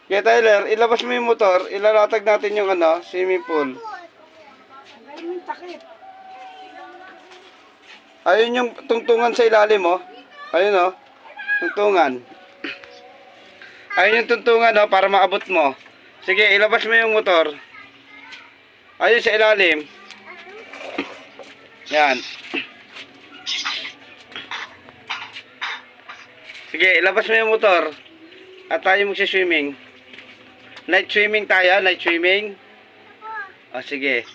Kaya Tyler, ilabas mo yung motor, ilalatag natin yung swimming pool. Galing yung takip. Ayun yung tungtungan sa ilalim, oh. Ayun, oh. Tungtungan. Ayun yung tungtungan, oh, para maabot mo. Sige, ilabas mo yung motor. Ayun sa ilalim. Yan. Sige, ilabas mo yung motor. At tayo magsiswimming. Night swimming tayo, night swimming. O, sige.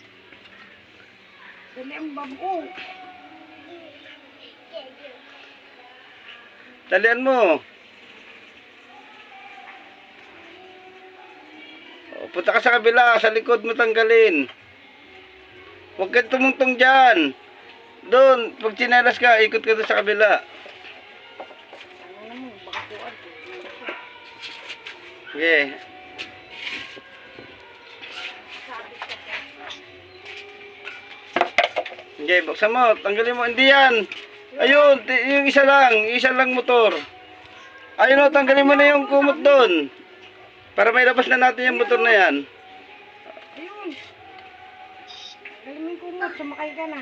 Dali ang babo. Dalian mo. O, punta ka sa kabila, sa likod mo tanggalin. Huwag ka tumungtong dyan. Doon, pag chinelas ka, ikot ka doon sa kabila. Ano mo, baka kuwan. Sige. Sige, buksan mo. Tanggalin mo. Hindi yan. Ayun, yung isa lang motor. Ayun o, tanggalin mo na yung kumot doon. Para may labas na natin yung motor na yan. Ayun. Galing yung kumot, sumakay ka na.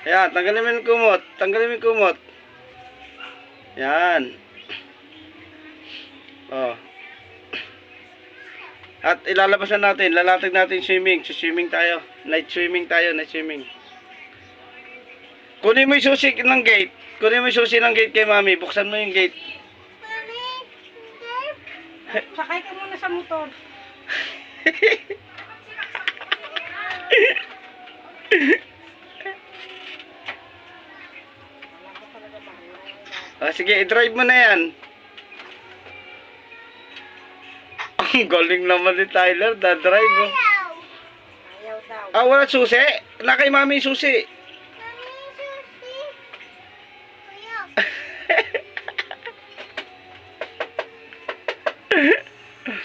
Ayan, tanggalin mo yung kumot. Tanggalin mo yung kumot. Yan. Oh. At ilalabas na natin. Lalatag natin swimming. Swimming tayo. Night swimming tayo. Night swimming. Kunin mo yung susi ng gate. Kunin mo yung susi ng gate kay mami. Buksan mo yung gate. Sakay ka muna sa motor. Sige, i-drive mo na yan. Ang galing naman ni Tyler. Da-drive. Oh. Ayaw daw. Ah, wala susi. Na kay mami yung susi.